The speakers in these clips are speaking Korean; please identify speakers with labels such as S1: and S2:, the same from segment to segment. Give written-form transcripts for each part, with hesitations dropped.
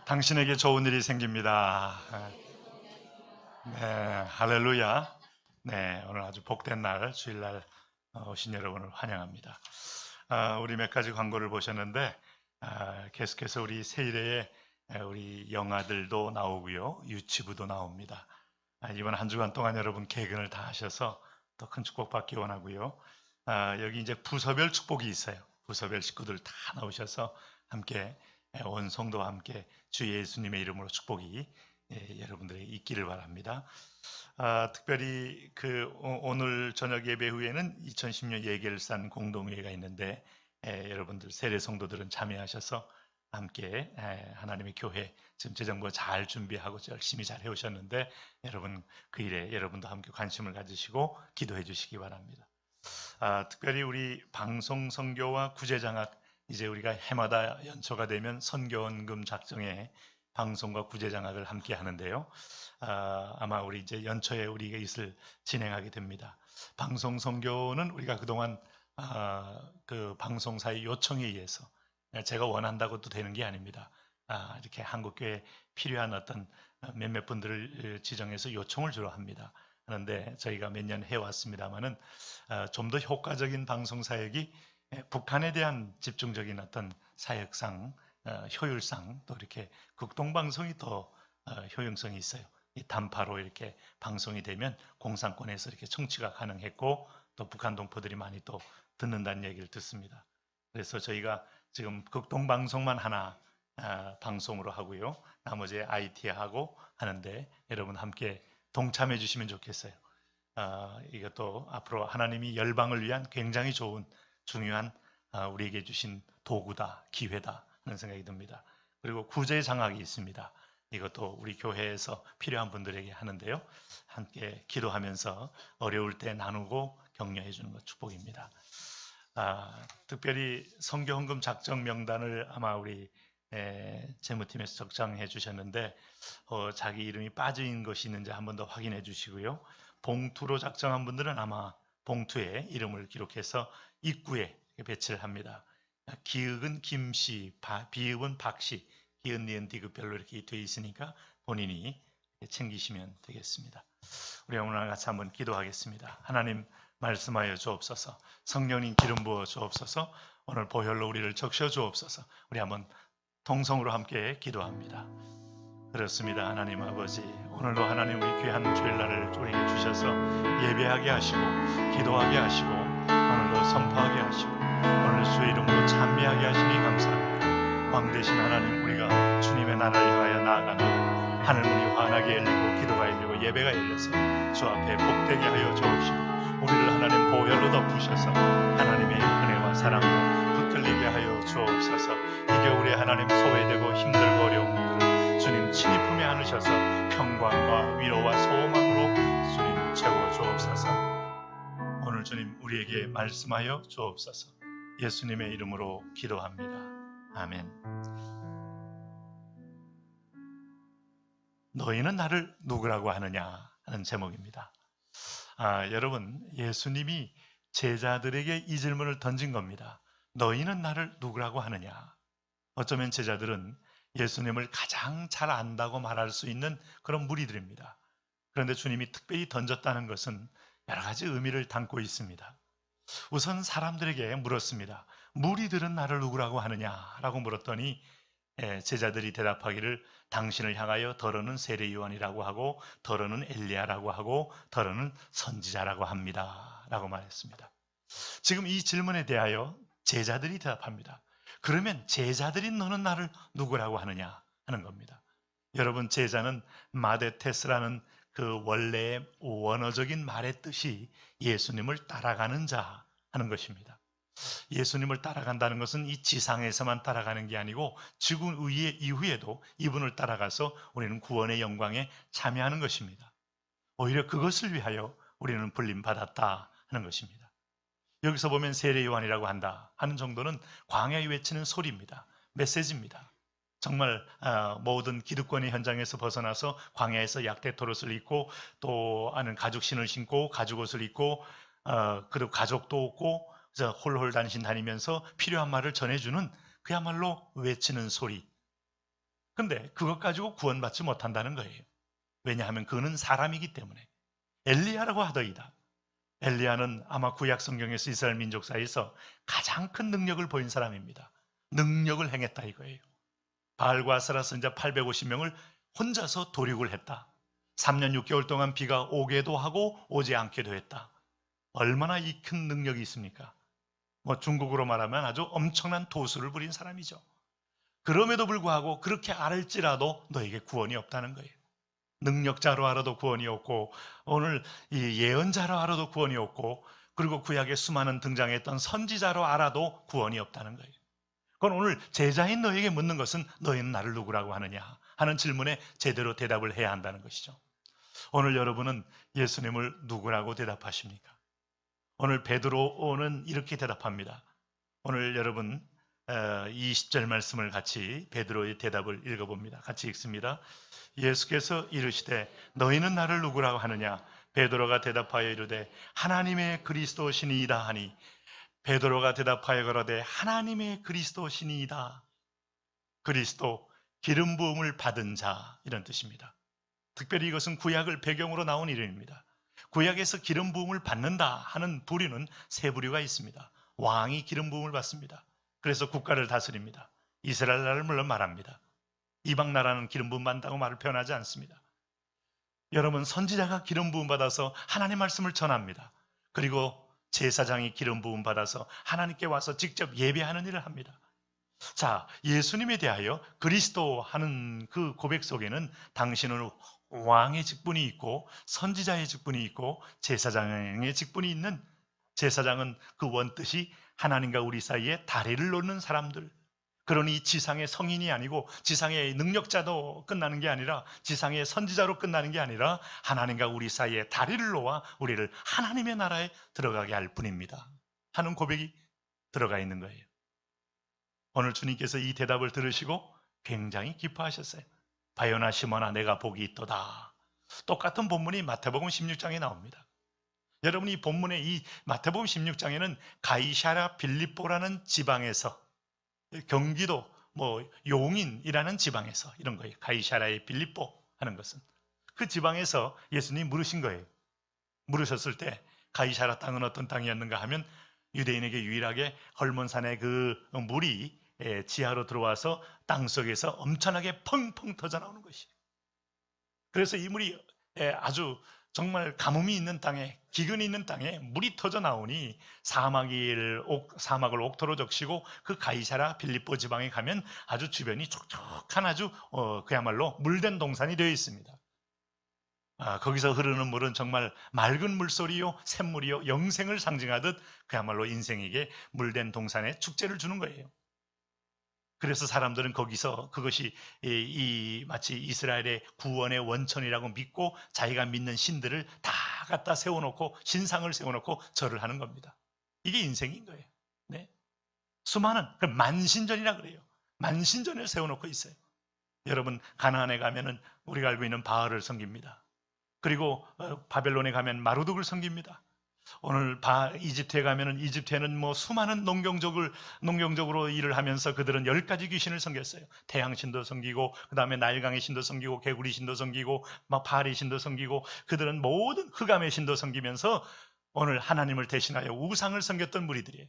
S1: 당신에게 좋은 일이 생깁니다. 네, 할렐루야. 네, 오늘 아주 복된 날, 주일날 오신 여러분을 환영합니다. 우리 몇 가지 광고를 보셨는데, 계속해서 우리 세일에 우리 영화들도 나오고요, 유치부도 나옵니다. 이번 한 주간 동안 여러분 개근을 다 하셔서 더 큰 축복 받기 원하고요. 여기 이제 부서별 축복이 있어요. 부서별 식구들 다 나오셔서 함께 온 성도와 함께 주 예수님의 이름으로 축복이 여러분들에게 있기를 바랍니다. 특별히 오늘 저녁 예배 후에는 2010년 예결산 공동회의가 있는데 여러분들 세례 성도들은 참여하셔서 함께 하나님의 교회 지금 재정부 잘 준비하고 열심히 잘 해오셨는데 여러분 그 일에 여러분도 함께 관심을 가지시고 기도해 주시기 바랍니다. 특별히 우리 방송 선교와 구제장학 이제 우리가 해마다 연초가 되면 선교원금 작정에 방송과 구제장학을 함께 하는데요. 아마 우리 이제 연초에 우리가 이것을 진행하게 됩니다. 방송 선교는 우리가 그동안 그 방송사의 요청에 의해서 제가 원한다고도 되는 게 아닙니다. 이렇게 한국교회에 필요한 어떤 몇몇 분들을 지정해서 요청을 주로 합니다. 그런데 저희가 몇 년 해왔습니다만은 좀 더 효과적인 방송 사역이 북한에 대한 집중적인 어떤 사역상 효율상 또 이렇게 극동방송이 더 효용성이 있어요. 이 단파로 이렇게 방송이 되면 공산권에서 이렇게 청취가 가능했고 또 북한 동포들이 많이 또 듣는다는 얘기를 듣습니다. 그래서 저희가 지금 극동방송만 하나 방송으로 하고요. 나머지 IT하고 하는데 여러분 함께 동참해 주시면 좋겠어요. 이것도 앞으로 하나님이 열방을 위한 굉장히 좋은 중요한 우리에게 주신 도구다, 기회다 하는 생각이 듭니다. 그리고 구제 장학이 있습니다. 이것도 우리 교회에서 필요한 분들에게 하는데요. 함께 기도하면서 어려울 때 나누고 격려해 주는 것 축복입니다. 특별히 선교헌금 작정 명단을 아마 우리 재무팀에서 적장해 주셨는데 자기 이름이 빠진 것이 있는지 한 번 더 확인해 주시고요. 봉투로 작성한 분들은 아마 봉투에 이름을 기록해서 입구에 배치를 합니다. 기읍은 김씨, 비읍은 박씨, 기은, 니은, 디귿별로 이렇게 되어 있으니까 본인이 챙기시면 되겠습니다. 우리 오늘 같이 한번 기도하겠습니다. 하나님 말씀하여 주옵소서. 성령님 기름 부어 주옵소서. 오늘 보혈로 우리를 적셔 주옵소서. 우리 한번 동성으로 함께 기도합니다. 그렇습니다. 하나님 아버지, 오늘도 하나님 우리 귀한 주일날을 우리에게 주셔서 예배하게 하시고 기도하게 하시고 오늘도 선포하게 하시고 오늘 주의 이름으로 찬미하게 하시니 감사합니다. 왕 대신 하나님, 우리가 주님의 나라를 향하여 나아가는 하늘문이 환하게 열리고 기도가 열리고 예배가 열려서 주 앞에 복되게 하여 주옵시고 우리를 하나님 보혈로 덮으셔서 하나님의 은혜와 사랑으로 붙들리게 하여 주옵소서. 이게 우리 하나님 소외되고 힘들고 어려운 분들을 주님 친히 품에 안으셔서 평강과 위로와 소망으로 주님 채워 주옵소서. 오늘 주님 우리에게 말씀하여 주옵소서. 예수님의 이름으로 기도합니다. 아멘. 너희는 나를 누구라고 하느냐 하는 제목입니다. 여러분, 예수님이 제자들에게 이 질문을 던진 겁니다. 너희는 나를 누구라고 하느냐? 어쩌면 제자들은 예수님을 가장 잘 안다고 말할 수 있는 그런 무리들입니다. 그런데 주님이 특별히 던졌다는 것은 여러 가지 의미를 담고 있습니다. 우선 사람들에게 물었습니다. 무리들은 나를 누구라고 하느냐라고 물었더니 제자들이 대답하기를 당신을 향하여 더러는 세례 요한이라고 하고 더러는 엘리야라고 하고 더러는 선지자라고 합니다 라고 말했습니다. 지금 이 질문에 대하여 제자들이 대답합니다. 그러면 제자들인 너는 나를 누구라고 하느냐 하는 겁니다. 여러분, 제자는 마데테스라는 그 원래의 원어적인 말의 뜻이 예수님을 따라가는 자 하는 것입니다. 예수님을 따라간다는 것은 이 지상에서만 따라가는 게 아니고 지구 이후에도 이분을 따라가서 우리는 구원의 영광에 참여하는 것입니다. 오히려 그것을 위하여 우리는 불림받았다 하는 것입니다. 여기서 보면 세례 요한이라고 한다 하는 정도는 광야에 외치는 소리입니다. 메시지입니다. 정말 모든 기득권의 현장에서 벗어나서 광야에서 약대토롯을 입고 또 아는 가죽신을 신고 가죽옷을 입고 그리고 가족도 없고 홀홀 다니면서 필요한 말을 전해주는 그야말로 외치는 소리. 근데 그것 가지고 구원받지 못한다는 거예요. 왜냐하면 그는 사람이기 때문에. 엘리야라고 하더이다. 엘리야는 아마 구약 성경에서 이스라엘 민족 사이에서 가장 큰 능력을 보인 사람입니다. 능력을 행했다 이거예요. 바알과 아스라 선자 850명을 혼자서 도륙을 했다. 3년 6개월 동안 비가 오게도 하고 오지 않게도 했다. 얼마나 이 큰 능력이 있습니까? 뭐 중국으로 말하면 아주 엄청난 도수를 부린 사람이죠. 그럼에도 불구하고 그렇게 알을지라도 너에게 구원이 없다는 거예요. 능력자로 알아도 구원이 없고 오늘 이 예언자로 알아도 구원이 없고 그리고 구약에 수많은 등장했던 선지자로 알아도 구원이 없다는 거예요. 그건 오늘 제자인 너에게 묻는 것은 너희는 나를 누구라고 하느냐 하는 질문에 제대로 대답을 해야 한다는 것이죠. 오늘 여러분은 예수님을 누구라고 대답하십니까? 오늘 베드로는 이렇게 대답합니다. 오늘 여러분 20절 말씀을 같이 베드로의 대답을 읽어봅니다. 같이 읽습니다. 예수께서 이르시되 너희는 나를 누구라고 하느냐? 베드로가 대답하여 이르되 하나님의 그리스도시니이다 하니 베드로가 대답하여 가로되 하나님의 그리스도시니이다. 그리스도 기름 부음을 받은 자 이런 뜻입니다. 특별히 이것은 구약을 배경으로 나온 이름입니다. 구약에서 기름 부음을 받는다 하는 부류는 세 부류가 있습니다. 왕이 기름 부음을 받습니다. 그래서 국가를 다스립니다. 이스라엘 나라를 물론 말합니다. 이방 나라는 기름 부음 받는다고 말을 표현하지 않습니다. 여러분 선지자가 기름 부음 받아서 하나님 말씀을 전합니다. 그리고 제사장이 기름 부음 받아서 하나님께 와서 직접 예배하는 일을 합니다. 자, 예수님에 대하여 그리스도 하는 그 고백 속에는 당신은 왕의 직분이 있고 선지자의 직분이 있고 제사장의 직분이 있는 제사장은 그 원뜻이 하나님과 우리 사이에 다리를 놓는 사람들. 그러니 지상의 성인이 아니고 지상의 능력자도 끝나는 게 아니라 지상의 선지자로 끝나는 게 아니라 하나님과 우리 사이에 다리를 놓아 우리를 하나님의 나라에 들어가게 할 뿐입니다. 하는 고백이 들어가 있는 거예요. 오늘 주님께서 이 대답을 들으시고 굉장히 기뻐하셨어요. 바요나 시몬아 내가 복이 있도다. 똑같은 본문이 마태복음 16장에 나옵니다. 여러분 이 본문의 이 마태복음 16장에는 가이사랴 빌립보라는 지방에서 경기도 용인이라는 지방에서 이런 거예요. 가이사랴의 빌립보 하는 것은 그 지방에서 예수님이 물으신 거예요. 물으셨을 때 가이사랴 땅은 어떤 땅이었는가 하면 유대인에게 유일하게 헐몬산의 그 물이 지하로 들어와서 땅속에서 엄청나게 펑펑 터져 나오는 것이에요. 그래서 이 물이 아주 정말 가뭄이 있는 땅에 기근이 있는 땅에 물이 터져 나오니 사막을 옥토로 적시고 그 가이사랴 빌립보 지방에 가면 아주 주변이 촉촉한 아주 그야말로 물된 동산이 되어 있습니다. 거기서 흐르는 물은 정말 맑은 물소리요 샘물이요 영생을 상징하듯 그야말로 인생에게 물된 동산에 축제를 주는 거예요. 그래서 사람들은 거기서 그것이 마치 이스라엘의 구원의 원천이라고 믿고 자기가 믿는 신들을 다 갖다 세워놓고 신상을 세워놓고 절을 하는 겁니다. 이게 인생인 거예요. 네. 수많은 만신전이라 그래요. 만신전을 세워놓고 있어요. 여러분 가나안에 가면은 우리가 알고 있는 바알을 섬깁니다. 그리고 바벨론에 가면 마루둑을 섬깁니다. 오늘 이집트에 가면은 이집트에는 수많은 농경적으로 일을 하면서 그들은 10가지 귀신을 섬겼어요. 태양신도 섬기고 그다음에 나일강의 신도 섬기고 개구리 신도 섬기고 바알의 신도 섬기고 그들은 모든 흑암의 신도 섬기면서 오늘 하나님을 대신하여 우상을 섬겼던 무리들이에요.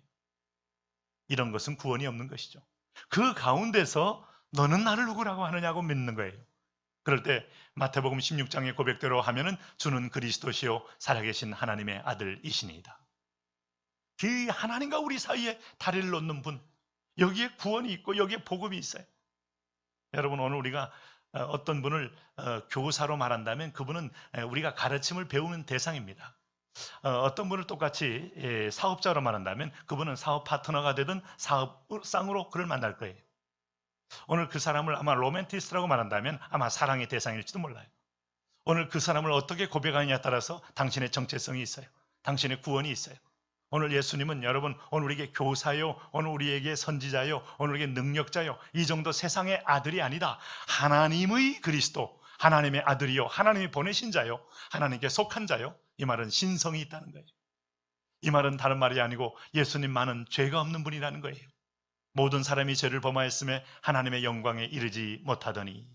S1: 이런 것은 구원이 없는 것이죠. 그 가운데서 너는 나를 누구라고 하느냐고 묻는 거예요. 그럴 때 마태복음 16장의 고백대로 하면은 주는 그리스도시요 살아계신 하나님의 아들이시니이다. 그 하나님과 우리 사이에 다리를 놓는 분, 여기에 구원이 있고 여기에 복음이 있어요. 여러분 오늘 우리가 어떤 분을 교사로 말한다면 그분은 우리가 가르침을 배우는 대상입니다. 어떤 분을 똑같이 사업자로 말한다면 그분은 사업 파트너가 되든 사업상으로 그를 만날 거예요. 오늘 그 사람을 아마 로맨티스트라고 말한다면 아마 사랑의 대상일지도 몰라요. 오늘 그 사람을 어떻게 고백하느냐에 따라서 당신의 정체성이 있어요. 당신의 구원이 있어요. 오늘 예수님은 여러분 오늘 우리에게 교사요, 오늘 우리에게 선지자요, 오늘 우리에게 능력자요, 이 정도 세상의 아들이 아니다. 하나님의 그리스도, 하나님의 아들이요, 하나님이 보내신 자요, 하나님께 속한 자요. 이 말은 신성이 있다는 거예요. 이 말은 다른 말이 아니고 예수님만은 죄가 없는 분이라는 거예요. 모든 사람이 죄를 범하였음에 하나님의 영광에 이르지 못하더니.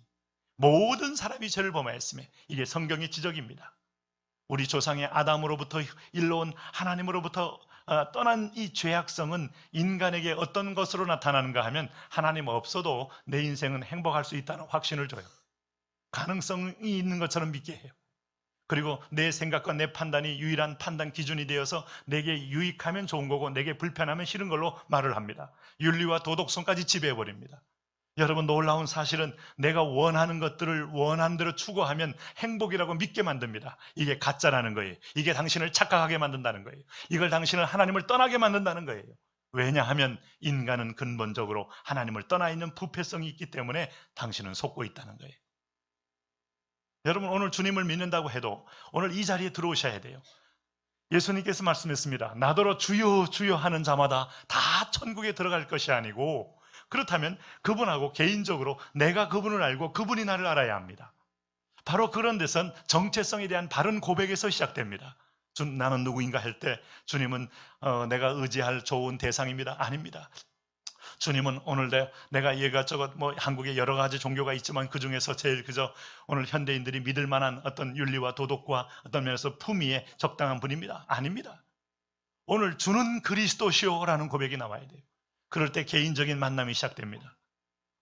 S1: 모든 사람이 죄를 범하였음에, 이게 성경의 지적입니다. 우리 조상의 아담으로부터 일러온 하나님으로부터 떠난 이 죄악성은 인간에게 어떤 것으로 나타나는가 하면, 하나님 없어도 내 인생은 행복할 수 있다는 확신을 줘요. 가능성이 있는 것처럼 믿게 해요. 그리고 내 생각과 내 판단이 유일한 판단 기준이 되어서 내게 유익하면 좋은 거고 내게 불편하면 싫은 걸로 말을 합니다. 윤리와 도덕성까지 지배해버립니다. 여러분, 놀라운 사실은 내가 원하는 것들을 원하는 대로 추구하면 행복이라고 믿게 만듭니다. 이게 가짜라는 거예요. 이게 당신을 착각하게 만든다는 거예요. 이걸 당신을 하나님을 떠나게 만든다는 거예요. 왜냐하면 인간은 근본적으로 하나님을 떠나 있는 부패성이 있기 때문에 당신은 속고 있다는 거예요. 여러분, 오늘 주님을 믿는다고 해도 오늘 이 자리에 들어오셔야 돼요. 예수님께서 말씀했습니다. 나더러 주여 주여 하는 자마다 다 천국에 들어갈 것이 아니고, 그렇다면 그분하고 개인적으로 내가 그분을 알고 그분이 나를 알아야 합니다. 바로 그런 데선 정체성에 대한 바른 고백에서 시작됩니다. 나는 누구인가 할 때 주님은 내가 의지할 좋은 대상입니다. 아닙니다. 주님은 오늘 내가 이것저것 한국에 여러 가지 종교가 있지만 그 중에서 제일 그저 오늘 현대인들이 믿을 만한 어떤 윤리와 도덕과 어떤 면에서 품위에 적당한 분입니다. 아닙니다. 오늘 주는 그리스도시오라는 고백이 나와야 돼요. 그럴 때 개인적인 만남이 시작됩니다.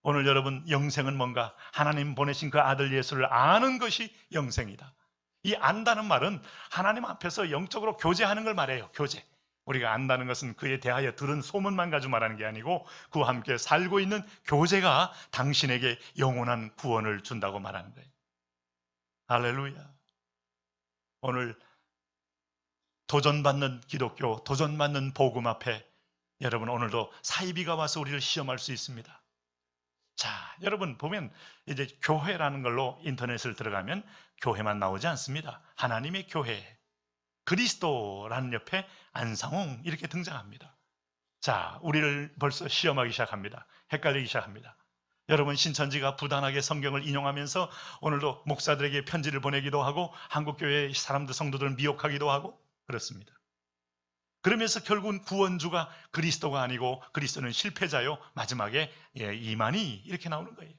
S1: 오늘 여러분, 영생은 뭔가? 하나님 보내신 그 아들 예수를 아는 것이 영생이다. 이 안다는 말은 하나님 앞에서 영적으로 교제하는 걸 말해요. 교제. 우리가 안다는 것은 그에 대하여 들은 소문만 가지고 말하는 게 아니고 그와 함께 살고 있는 교제가 당신에게 영원한 구원을 준다고 말하는 거예요. 할렐루야. 오늘 도전받는 기독교, 도전받는 복음 앞에 여러분, 오늘도 사이비가 와서 우리를 시험할 수 있습니다. 자, 여러분 보면 이제 교회라는 걸로 인터넷을 들어가면 교회만 나오지 않습니다. 하나님의 교회, 그리스도라는 옆에 안상홍 이렇게 등장합니다. 자, 우리를 벌써 시험하기 시작합니다. 헷갈리기 시작합니다. 여러분, 신천지가 부단하게 성경을 인용하면서 오늘도 목사들에게 편지를 보내기도 하고 한국교회 사람들, 성도들을 미혹하기도 하고 그렇습니다. 그러면서 결국은 구원주가 그리스도가 아니고 그리스도는 실패자요, 마지막에 이만희 이렇게 나오는 거예요.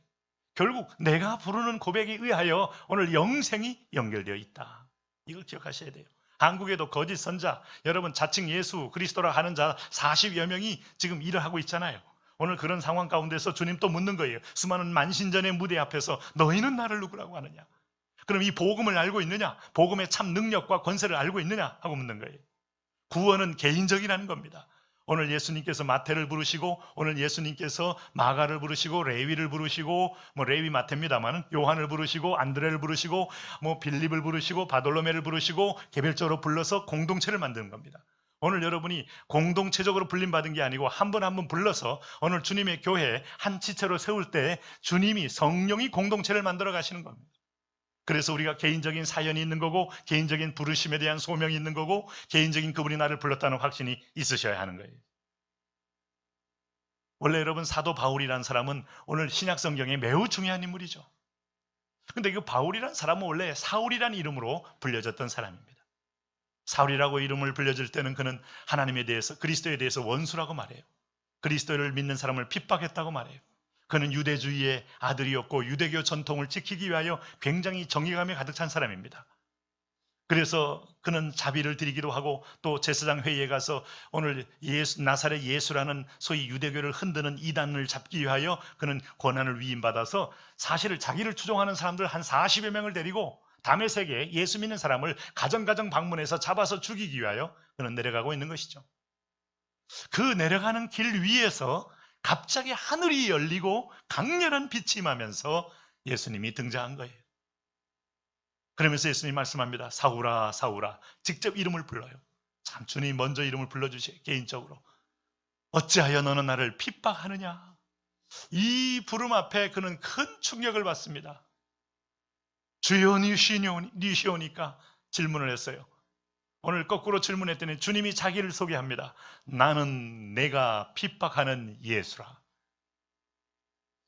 S1: 결국 내가 부르는 고백에 의하여 오늘 영생이 연결되어 있다. 이걸 기억하셔야 돼요. 한국에도 거짓 선자, 여러분 자칭 예수 그리스도라 하는 자 40여 명이 지금 일을 하고 있잖아요. 오늘 그런 상황 가운데서 주님 또 묻는 거예요. 수많은 만신전의 무대 앞에서 너희는 나를 누구라고 하느냐? 그럼 이 복음을 알고 있느냐? 복음의 참 능력과 권세를 알고 있느냐? 하고 묻는 거예요. 구원은 개인적이라는 겁니다. 오늘 예수님께서 마태를 부르시고, 오늘 예수님께서 마가를 부르시고, 레위를 부르시고, 레위 마태입니다만 요한을 부르시고, 안드레를 부르시고, 빌립을 부르시고, 바돌로메를 부르시고, 개별적으로 불러서 공동체를 만드는 겁니다. 오늘 여러분이 공동체적으로 불림받은 게 아니고 한 분 한 분 불러서 오늘 주님의 교회 한 지체로 세울 때 주님이, 성령이 공동체를 만들어 가시는 겁니다. 그래서 우리가 개인적인 사연이 있는 거고, 개인적인 부르심에 대한 소명이 있는 거고, 개인적인 그분이 나를 불렀다는 확신이 있으셔야 하는 거예요. 원래 여러분, 사도 바울이라는 사람은 오늘 신약 성경에 매우 중요한 인물이죠. 근데 그 바울이라는 사람은 원래 사울이라는 이름으로 불려졌던 사람입니다. 사울이라고 이름을 불려질 때는 그는 하나님에 대해서, 그리스도에 대해서 원수라고 말해요. 그리스도를 믿는 사람을 핍박했다고 말해요. 그는 유대주의의 아들이었고 유대교 전통을 지키기 위하여 굉장히 정의감에 가득 찬 사람입니다. 그래서 그는 자비를 드리기도 하고 또 제사장 회의에 가서 오늘 나사렛 예수라는 소위 유대교를 흔드는 이단을 잡기 위하여 그는 권한을 위임받아서 사실을 자기를 추종하는 사람들 한 40여 명을 데리고 다메섹에 예수 믿는 사람을 가정가정 방문해서 잡아서 죽이기 위하여 그는 내려가고 있는 것이죠. 그 내려가는 길 위에서 갑자기 하늘이 열리고 강렬한 빛이 임하면서 예수님이 등장한 거예요. 그러면서 예수님이 말씀합니다. 사울아 사울아. 직접 이름을 불러요. 참, 주님이 먼저 이름을 불러주세요. 개인적으로. 어찌하여 너는 나를 핍박하느냐. 이 부름 앞에 그는 큰 충격을 받습니다. 주여 니시오니까 질문을 했어요. 오늘 거꾸로 질문했더니 주님이 자기를 소개합니다. 나는 내가 핍박하는 예수라.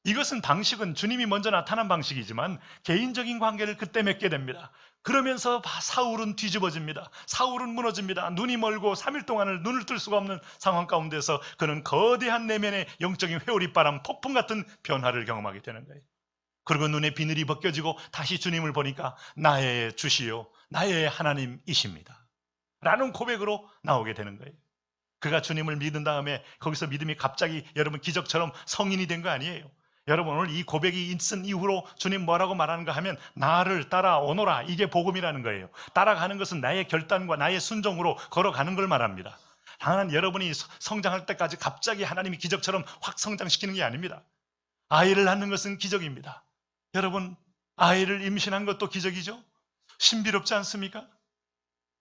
S1: 이것은 방식은 주님이 먼저 나타난 방식이지만 개인적인 관계를 그때 맺게 됩니다. 그러면서 사울은 뒤집어집니다. 사울은 무너집니다. 눈이 멀고 3일 동안을 눈을 뜰 수가 없는 상황 가운데서 그는 거대한 내면의 영적인 회오리바람, 폭풍 같은 변화를 경험하게 되는 거예요. 그리고 눈에 비늘이 벗겨지고 다시 주님을 보니까 나의 주시요 나의 하나님이십니다 라는 고백으로 나오게 되는 거예요. 그가 주님을 믿은 다음에 거기서 믿음이 갑자기 여러분 기적처럼 성인이 된 거 아니에요. 여러분 오늘 이 고백이 있은 이후로 주님 뭐라고 말하는가 하면 나를 따라오너라, 이게 복음이라는 거예요. 따라가는 것은 나의 결단과 나의 순종으로 걸어가는 걸 말합니다. 당연한 여러분이 성장할 때까지 갑자기 하나님이 기적처럼 확 성장시키는 게 아닙니다. 아이를 낳는 것은 기적입니다. 여러분 아이를 임신한 것도 기적이죠. 신비롭지 않습니까?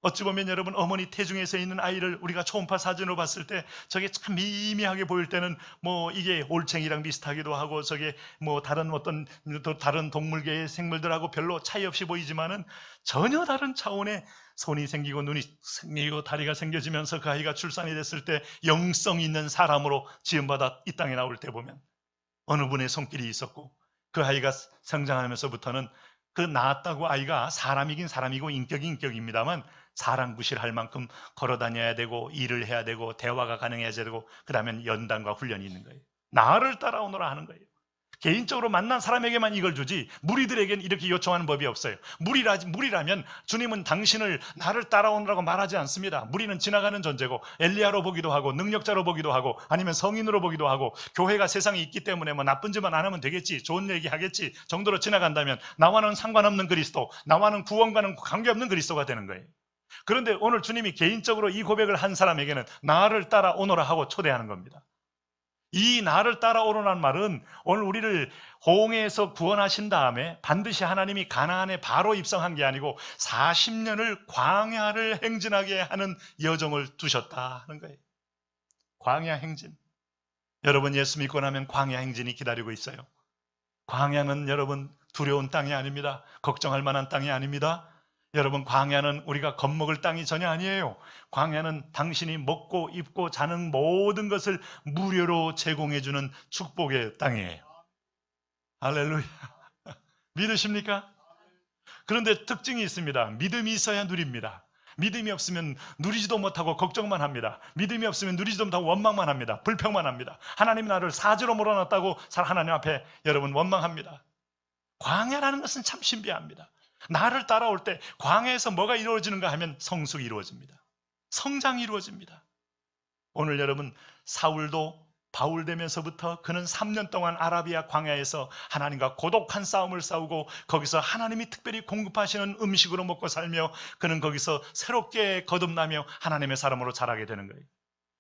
S1: 어찌 보면 여러분 어머니 태중에서 있는 아이를 우리가 초음파 사진으로 봤을 때 저게 참 미미하게 보일 때는 뭐 이게 올챙이랑 비슷하기도 하고 저게 뭐 다른 어떤 또 다른 동물계의 생물들하고 별로 차이 없이 보이지만은 전혀 다른 차원의 손이 생기고 눈이 생기고 다리가 생겨지면서 그 아이가 출산이 됐을 때 영성 있는 사람으로 지음받아 이 땅에 나올 때 보면 어느 분의 손길이 있었고 그 아이가 성장하면서부터는 그 낳았다고 아이가 사람이긴 사람이고 인격이 인격입니다만 사람 구실할 만큼 걸어 다녀야 되고 일을 해야 되고 대화가 가능해야 되고 그 다음엔 연단과 훈련이 있는 거예요. 나를 따라오너라 하는 거예요. 개인적으로 만난 사람에게만 이걸 주지 무리들에게는 이렇게 요청하는 법이 없어요. 무리라면 주님은 당신을 나를 따라오느라고 말하지 않습니다. 무리는 지나가는 존재고 엘리야로 보기도 하고 능력자로 보기도 하고 아니면 성인으로 보기도 하고 교회가 세상에 있기 때문에 뭐 나쁜 짓만 안 하면 되겠지, 좋은 얘기 하겠지 정도로 지나간다면 나와는 상관없는 그리스도, 나와는 구원과는 관계없는 그리스도가 되는 거예요. 그런데 오늘 주님이 개인적으로 이 고백을 한 사람에게는 나를 따라오너라 하고 초대하는 겁니다. 이 나를 따라오라는 말은 오늘 우리를 홍해에서 구원하신 다음에 반드시 하나님이 가나안에 바로 입성한 게 아니고 40년을 광야를 행진하게 하는 여정을 두셨다 하는 거예요. 광야 행진. 여러분 예수 믿고 나면 광야 행진이 기다리고 있어요. 광야는 여러분 두려운 땅이 아닙니다. 걱정할 만한 땅이 아닙니다. 여러분 광야는 우리가 겁먹을 땅이 전혀 아니에요. 광야는 당신이 먹고 입고 자는 모든 것을 무료로 제공해주는 축복의 땅이에요. 할렐루야. 믿으십니까? 그런데 특징이 있습니다. 믿음이 있어야 누립니다. 믿음이 없으면 누리지도 못하고 걱정만 합니다. 믿음이 없으면 누리지도 못하고 원망만 합니다. 불평만 합니다. 하나님 나를 사지로 몰아놨다고 하나님 앞에 여러분 원망합니다. 광야라는 것은 참 신비합니다. 나를 따라올 때 광야에서 뭐가 이루어지는가 하면 성숙이 이루어집니다. 성장이 이루어집니다. 오늘 여러분 사울도 바울 되면서부터 그는 3년 동안 아라비아 광야에서 하나님과 고독한 싸움을 싸우고 거기서 하나님이 특별히 공급하시는 음식으로 먹고 살며 그는 거기서 새롭게 거듭나며 하나님의 사람으로 자라게 되는 거예요.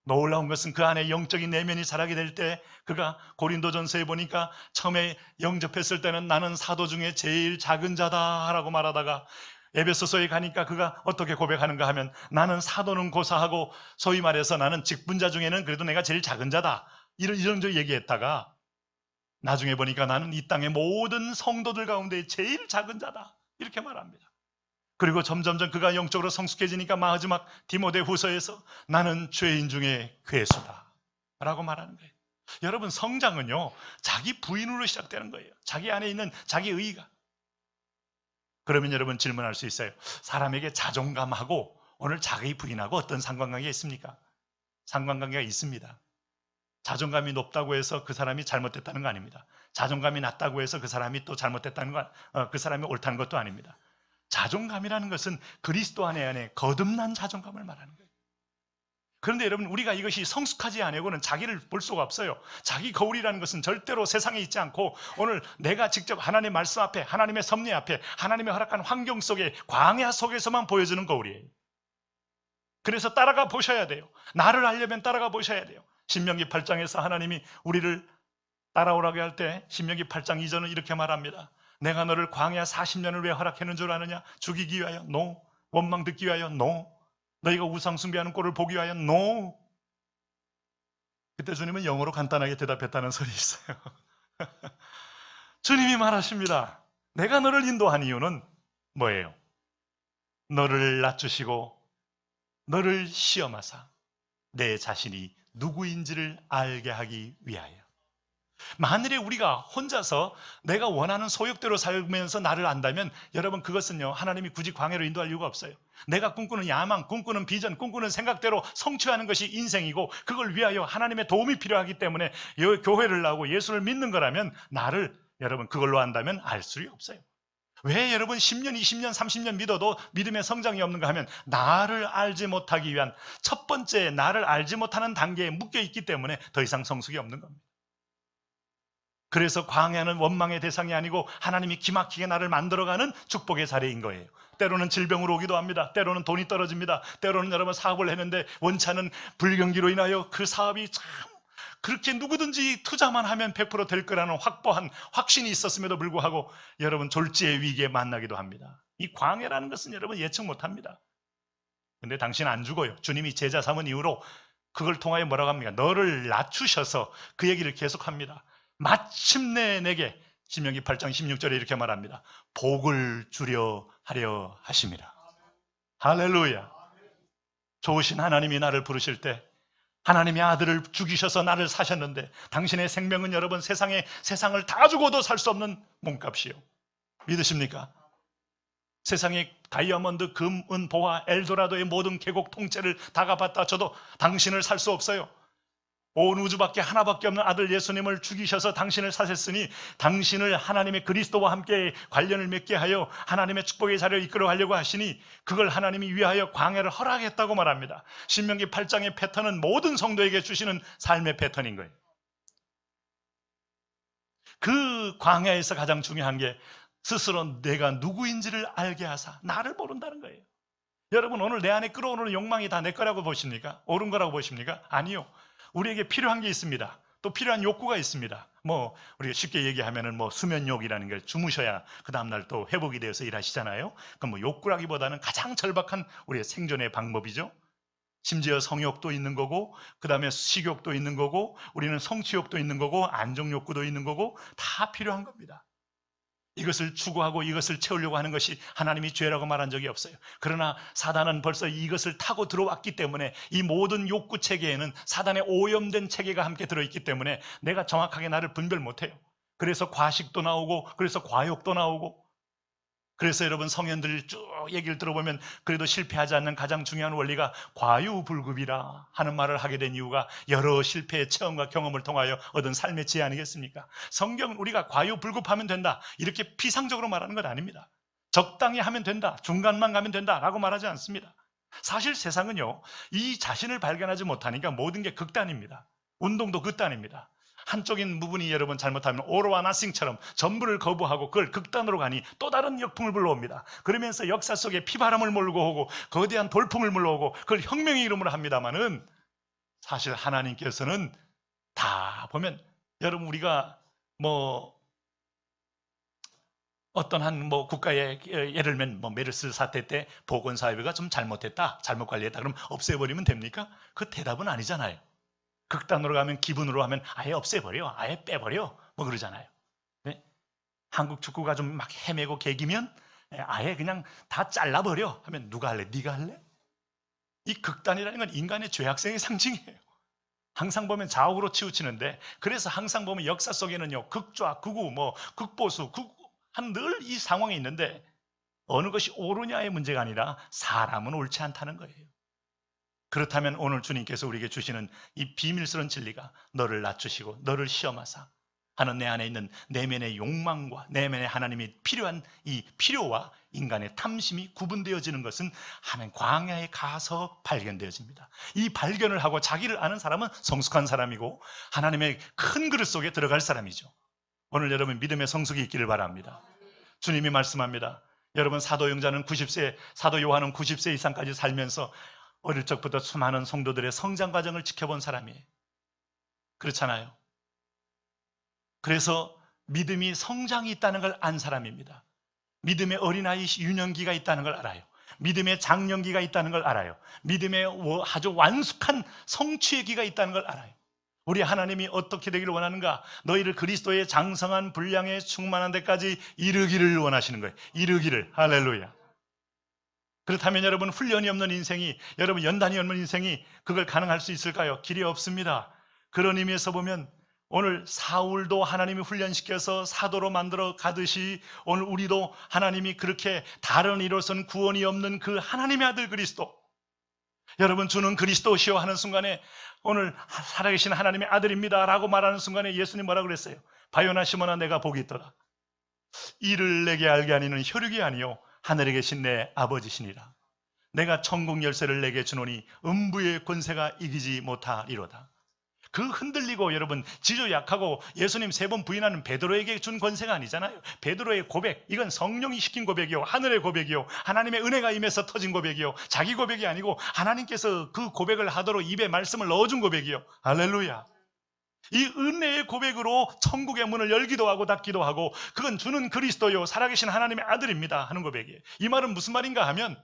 S1: 놀라운 것은 그 안에 영적인 내면이 자라게 될 때 그가 고린도전서에 보니까 처음에 영접했을 때는 나는 사도 중에 제일 작은 자다라고 말하다가 에베소서에 가니까 그가 어떻게 고백하는가 하면 나는 사도는 고사하고 소위 말해서 나는 직분자 중에는 그래도 내가 제일 작은 자다 이런 얘기했다가 나중에 보니까 나는 이 땅의 모든 성도들 가운데 제일 작은 자다 이렇게 말합니다. 그리고 점점점 그가 영적으로 성숙해지니까 마지막 디모데 후서에서 나는 죄인 중에 괴수다 라고 말하는 거예요. 여러분 성장은요 자기 부인으로 시작되는 거예요. 자기 안에 있는 자기 의의가. 그러면 여러분 질문할 수 있어요. 사람에게 자존감하고 오늘 자기 부인하고 어떤 상관관계가 있습니까? 상관관계가 있습니다. 자존감이 높다고 해서 그 사람이 잘못됐다는 거 아닙니다. 자존감이 낮다고 해서 그 사람이 또 잘못됐다는 거, 그 사람이 옳다는 것도 아닙니다. 자존감이라는 것은 그리스도 안에 거듭난 자존감을 말하는 거예요. 그런데 여러분 우리가 이것이 성숙하지 않고는 자기를 볼 수가 없어요. 자기 거울이라는 것은 절대로 세상에 있지 않고 오늘 내가 직접 하나님의 말씀 앞에 하나님의 섭리 앞에 하나님의 허락한 환경 속에 광야 속에서만 보여주는 거울이에요. 그래서 따라가 보셔야 돼요. 나를 알려면 따라가 보셔야 돼요. 신명기 8장에서 하나님이 우리를 따라오라고 할 때 신명기 8장 2절은 이렇게 말합니다. 내가 너를 광야 40년을 왜 허락했는 줄 아느냐? 죽이기 위하여? No. 원망 듣기 위하여? No. 너희가 우상 숭배하는 꼴을 보기 위하여? No. 그때 주님은 영어로 간단하게 대답했다는 설이 있어요. 주님이 말하십니다. 내가 너를 인도한 이유는 뭐예요? 너를 낮추시고 너를 시험하사 내 자신이 누구인지를 알게 하기 위하여. 만일에 우리가 혼자서 내가 원하는 소욕대로 살면서 나를 안다면 여러분 그것은요 하나님이 굳이 광야로 인도할 이유가 없어요. 내가 꿈꾸는 야망, 꿈꾸는 비전, 꿈꾸는 생각대로 성취하는 것이 인생이고 그걸 위하여 하나님의 도움이 필요하기 때문에 교회를 나오고 예수를 믿는 거라면 나를 여러분 그걸로 한다면 알 수 없어요. 왜 여러분 10년, 20년, 30년 믿어도 믿음의 성장이 없는가 하면 나를 알지 못하기 위한 첫 번째 나를 알지 못하는 단계에 묶여 있기 때문에 더 이상 성숙이 없는 겁니다. 그래서 광야는 원망의 대상이 아니고 하나님이 기막히게 나를 만들어가는 축복의 자리인 거예요. 때로는 질병으로 오기도 합니다. 때로는 돈이 떨어집니다. 때로는 여러분 사업을 했는데 원치 않은 불경기로 인하여 그 사업이 참 그렇게 누구든지 투자만 하면 100% 될 거라는 확보한 확신이 있었음에도 불구하고 여러분 졸지의 위기에 만나기도 합니다. 이 광야라는 것은 여러분 예측 못합니다. 근데 당신 안 죽어요. 주님이 제자 삼은 이후로 그걸 통하여 뭐라고 합니까? 너를 낮추셔서 그 얘기를 계속합니다. 마침내 내게 신명기 8장 16절에 이렇게 말합니다. 복을 주려 하려 하심이라. 할렐루야. 좋으신 하나님이 나를 부르실 때 하나님의 아들을 죽이셔서 나를 사셨는데 당신의 생명은 여러분 세상을 다 주고도 살 수 없는 몸값이요. 믿으십니까? 세상의 다이아몬드, 금, 은, 보화, 엘도라도의 모든 계곡 통째를 다 갚았다 쳐도 당신을 살 수 없어요. 온 우주밖에 하나밖에 없는 아들 예수님을 죽이셔서 당신을 사셨으니 당신을 하나님의 그리스도와 함께 관련을 맺게 하여 하나님의 축복의 자리를 이끌어가려고 하시니 그걸 하나님이 위하여 광야를 허락했다고 말합니다. 신명기 8장의 패턴은 모든 성도에게 주시는 삶의 패턴인 거예요. 그 광야에서 가장 중요한 게 스스로 내가 누구인지를 알게 하사 나를 모른다는 거예요. 여러분 오늘 내 안에 끌어오는 욕망이 다 내 거라고 보십니까? 옳은 거라고 보십니까? 아니요. 우리에게 필요한 게 있습니다. 또 필요한 욕구가 있습니다. 우리가 쉽게 얘기하면은 수면욕이라는 게 주무셔야 그 다음날 또 회복이 되어서 일하시잖아요. 그럼 욕구라기보다는 가장 절박한 우리의 생존의 방법이죠. 심지어 성욕도 있는 거고, 그 다음에 식욕도 있는 거고, 우리는 성취욕도 있는 거고, 안정욕구도 있는 거고, 다 필요한 겁니다. 이것을 추구하고 이것을 채우려고 하는 것이 하나님이 죄라고 말한 적이 없어요. 그러나 사단은 벌써 이것을 타고 들어왔기 때문에 이 모든 욕구 체계에는 사단의 오염된 체계가 함께 들어있기 때문에 내가 정확하게 나를 분별 못해요. 그래서 과식도 나오고 그래서 과욕도 나오고 그래서 여러분 성현들 쭉 얘기를 들어보면 그래도 실패하지 않는 가장 중요한 원리가 과유불급이라 하는 말을 하게 된 이유가 여러 실패의 체험과 경험을 통하여 얻은 삶의 지혜 아니겠습니까? 성경은 우리가 과유불급하면 된다 이렇게 피상적으로 말하는 건 아닙니다. 적당히 하면 된다, 중간만 가면 된다라고 말하지 않습니다. 사실 세상은요 이 자신을 발견하지 못하니까 모든 게 극단입니다. 운동도 극단입니다. 한쪽인 부분이 여러분 잘못하면 오로와 나싱처럼 전부를 거부하고 그걸 극단으로 가니 또 다른 역풍을 불러옵니다. 그러면서 역사 속에 피바람을 몰고 오고 거대한 돌풍을 물러오고 그걸 혁명의 이름으로 합니다마는 사실 하나님께서는 다 보면 여러분 우리가 어떤 한 국가의 예를 들면 메르스 사태 때 보건사회가 좀 잘못했다, 잘못 관리했다 그럼 없애버리면 됩니까? 그 대답은 아니잖아요. 극단으로 가면 기분으로 하면 아예 없애버려, 아예 빼버려 그러잖아요. 네? 한국 축구가 좀 막 헤매고 개기면 아예 그냥 다 잘라버려 하면 누가 할래? 네가 할래? 이 극단이라는 건 인간의 죄악성의 상징이에요. 항상 보면 좌우로 치우치는데 그래서 항상 보면 역사 속에는요 극좌, 극우, 극보수, 한 늘 이 상황이 있는데 어느 것이 옳으냐의 문제가 아니라 사람은 옳지 않다는 거예요. 그렇다면 오늘 주님께서 우리에게 주시는 이 비밀스러운 진리가 너를 낮추시고 너를 시험하사 하는 내 안에 있는 내면의 욕망과 내면의 하나님이 필요한 이 필요와 인간의 탐심이 구분되어지는 것은 하나님 광야에 가서 발견되어집니다. 이 발견을 하고 자기를 아는 사람은 성숙한 사람이고 하나님의 큰 그릇 속에 들어갈 사람이죠. 오늘 여러분 믿음의 성숙이 있기를 바랍니다. 주님이 말씀합니다. 여러분 사도 요한은 90세 이상까지 살면서 어릴 적부터 수많은 성도들의 성장 과정을 지켜본 사람이에요. 그렇잖아요. 그래서 믿음이 성장이 있다는 걸 안 사람입니다. 믿음의 어린아이 유년기가 있다는 걸 알아요. 믿음의 장년기가 있다는 걸 알아요. 믿음의 아주 완숙한 성취의 기가 있다는 걸 알아요. 우리 하나님이 어떻게 되기를 원하는가? 너희를 그리스도의 장성한 분량에 충만한 데까지 이르기를 원하시는 거예요. 이르기를. 할렐루야. 그렇다면 여러분 훈련이 없는 인생이, 여러분 연단이 없는 인생이 그걸 가능할 수 있을까요? 길이 없습니다. 그런 의미에서 보면 오늘 사울도 하나님이 훈련시켜서 사도로 만들어 가듯이 오늘 우리도 하나님이 그렇게 다른 이로서는 구원이 없는 그 하나님의 아들 그리스도, 여러분 주는 그리스도시요 하는 순간에 오늘 살아계신 하나님의 아들입니다 라고 말하는 순간에 예수님 뭐라고 그랬어요? 바요나 시몬아 내가 복이 있더라. 이를 내게 알게 하니는 혈육이 아니요 하늘에 계신 내 아버지시니라. 내가 천국 열쇠를 내게 주노니 음부의 권세가 이기지 못하리로다. 그 흔들리고 여러분 지조 약하고 예수님 3번 부인하는 베드로에게 준 권세가 아니잖아요. 베드로의 고백, 이건 성령이 시킨 고백이요, 하늘의 고백이요, 하나님의 은혜가 임해서 터진 고백이요, 자기 고백이 아니고 하나님께서 그 고백을 하도록 입에 말씀을 넣어준 고백이요. 할렐루야. 이 은혜의 고백으로 천국의 문을 열기도 하고 닫기도 하고, 그건 주는 그리스도요 살아계신 하나님의 아들입니다 하는 고백이에요. 이 말은 무슨 말인가 하면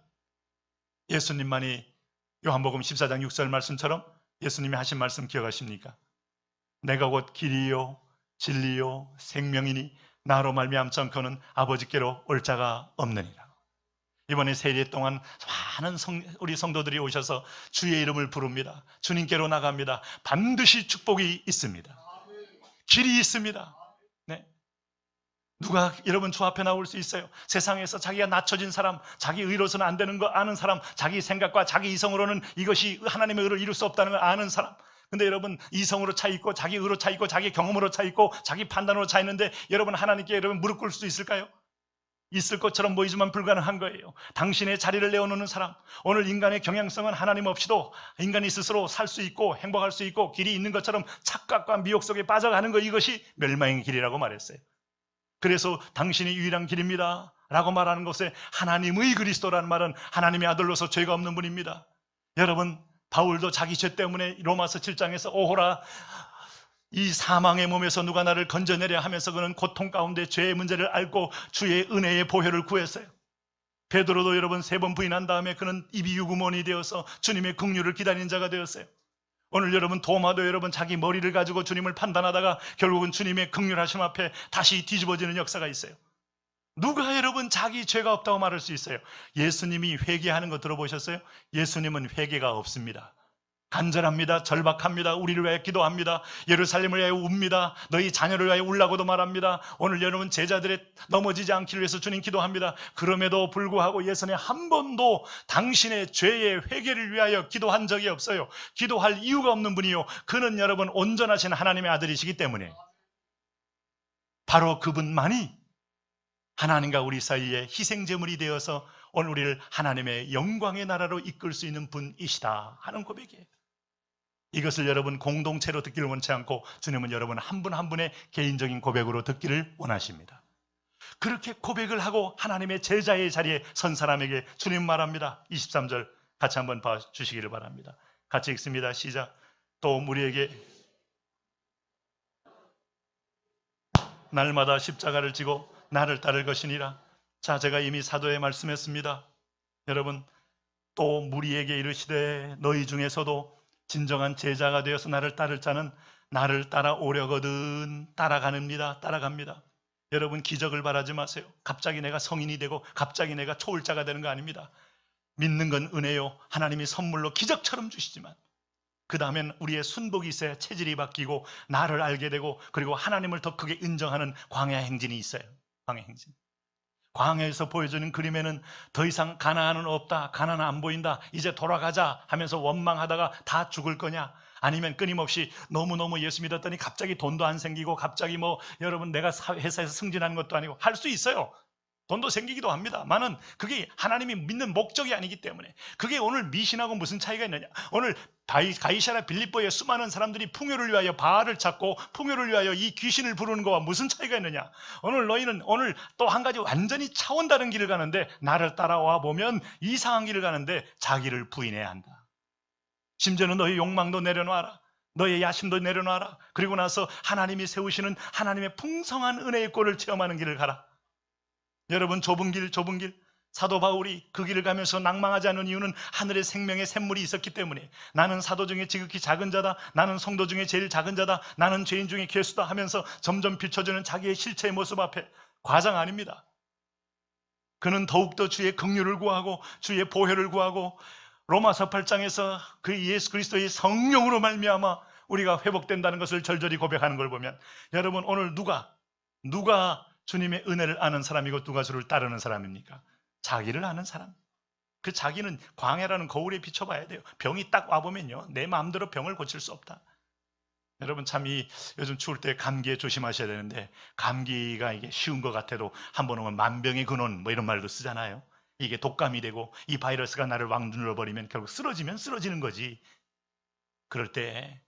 S1: 예수님만이 요한복음 14장 6절 말씀처럼 예수님이 하신 말씀 기억하십니까? 내가 곧 길이요 진리요 생명이니 나로 말미암지 않고는 아버지께로 올 자가 없느니라. 이번에 세례 동안 많은 우리 성도들이 오셔서 주의 이름을 부릅니다. 주님께로 나갑니다. 반드시 축복이 있습니다. 길이 있습니다. 네. 누가 여러분 주 앞에 나올 수 있어요? 세상에서 자기가 낮춰진 사람, 자기 의로서는 안 되는 거 아는 사람, 자기 생각과 자기 이성으로는 이것이 하나님의 의를 이룰 수 없다는 걸 아는 사람. 근데 여러분 이성으로 차 있고 자기 의로 차 있고 자기 경험으로 차 있고 자기 판단으로 차 있는데 여러분 하나님께 여러분 무릎 꿇을 수 있을까요? 있을 것처럼 보이지만 불가능한 거예요. 당신의 자리를 내어놓는 사람, 오늘 인간의 경향성은 하나님 없이도 인간이 스스로 살 수 있고 행복할 수 있고 길이 있는 것처럼 착각과 미혹 속에 빠져가는 거, 이것이 멸망의 길이라고 말했어요. 그래서 당신이 유일한 길입니다 라고 말하는 것에 하나님의 그리스도라는 말은 하나님의 아들로서 죄가 없는 분입니다. 여러분 바울도 자기 죄 때문에 로마서 7장에서 오호라 이 사망의 몸에서 누가 나를 건져내려 하면서 그는 고통 가운데 죄의 문제를 앓고 주의 은혜의 보혈을 구했어요. 베드로도 여러분 3번 부인한 다음에 그는 입이 유구몬이 되어서 주님의 긍휼을 기다리는 자가 되었어요. 오늘 여러분 도마도 여러분 자기 머리를 가지고 주님을 판단하다가 결국은 주님의 긍휼하심 앞에 다시 뒤집어지는 역사가 있어요. 누가 여러분 자기 죄가 없다고 말할 수 있어요? 예수님이 회개하는 거 들어보셨어요? 예수님은 회개가 없습니다. 간절합니다. 절박합니다. 우리를 위하여 기도합니다. 예루살렘을 위하여 웁니다. 너희 자녀를 위하여 울라고도 말합니다. 오늘 여러분 제자들의 넘어지지 않기를 위해서 주님 기도합니다. 그럼에도 불구하고 예수님 한 번도 당신의 죄의 회개를 위하여 기도한 적이 없어요. 기도할 이유가 없는 분이요, 그는 여러분 온전하신 하나님의 아들이시기 때문에 바로 그분만이 하나님과 우리 사이에 희생제물이 되어서 오늘 우리를 하나님의 영광의 나라로 이끌 수 있는 분이시다 하는 고백이에요. 이것을 여러분 공동체로 듣기를 원치 않고 주님은 여러분 한 분 한 분의 개인적인 고백으로 듣기를 원하십니다. 그렇게 고백을 하고 하나님의 제자의 자리에 선 사람에게 주님 말합니다. 23절 같이 한번 봐주시기를 바랍니다. 같이 읽습니다. 시작. 또 우리에게 날마다 십자가를 지고 나를 따를 것이니라. 자, 제가 이미 사도에 말씀했습니다. 여러분, 또 무리에게 이르시되 너희 중에서도 진정한 제자가 되어서 나를 따를 자는 나를 따라오려거든 따라갑니다. 여러분 기적을 바라지 마세요. 갑자기 내가 성인이 되고 갑자기 내가 초월자가 되는 거 아닙니다. 믿는 건 은혜요, 하나님이 선물로 기적처럼 주시지만 그 다음엔 우리의 순복이 있어야 체질이 바뀌고 나를 알게 되고 그리고 하나님을 더 크게 인정하는 광야 행진이 있어요. 광야 행진. 광야에서 보여주는 그림에는 더 이상 가나안은 없다, 가나안은 안 보인다, 이제 돌아가자 하면서 원망하다가 다 죽을 거냐, 아니면 끊임없이 너무너무 예수 믿었더니 갑자기 돈도 안 생기고 갑자기 뭐 여러분 내가 회사에서 승진하는 것도 아니고 할 수 있어요. 돈도 생기기도 합니다만은 그게 하나님이 믿는 목적이 아니기 때문에. 그게 오늘 미신하고 무슨 차이가 있느냐. 오늘 가이사랴 빌립보의 수많은 사람들이 풍요를 위하여 바알을 찾고 풍요를 위하여 이 귀신을 부르는 것과 무슨 차이가 있느냐. 오늘 너희는 오늘 또 한 가지 완전히 차원 다른 길을 가는데, 나를 따라와 보면 이상한 길을 가는데 자기를 부인해야 한다. 심지어는 너희 욕망도 내려놔라, 너의 야심도 내려놔라. 그리고 나서 하나님이 세우시는 하나님의 풍성한 은혜의 꼴을 체험하는 길을 가라. 여러분 좁은 길 사도 바울이 그 길을 가면서 낭망하지 않은 이유는 하늘의 생명의 샘물이 있었기 때문에. 나는 사도 중에 지극히 작은 자다, 나는 성도 중에 제일 작은 자다, 나는 죄인 중에 괴수다 하면서 점점 비춰지는 자기의 실체의 모습 앞에 과장 아닙니다. 그는 더욱더 주의 긍휼을 구하고 주의 보혈을 구하고 로마서 8장에서 그 예수 그리스도의 성령으로 말미암아 우리가 회복된다는 것을 절절히 고백하는 걸 보면 여러분 오늘 누가 주님의 은혜를 아는 사람이고 누가 주를 따르는 사람입니까? 자기를 아는 사람. 그 자기는 광야라는 거울에 비춰봐야 돼요. 병이 딱 와보면요, 내 마음대로 병을 고칠 수 없다. 여러분 참 요즘 추울 때 감기에 조심하셔야 되는데, 감기가 이게 쉬운 것 같아도 한번 오면 만병의 근원 뭐 이런 말도 쓰잖아요. 이게 독감이 되고 이 바이러스가 나를 왕눌러버리면 결국 쓰러지면 쓰러지는 거지. 그럴 때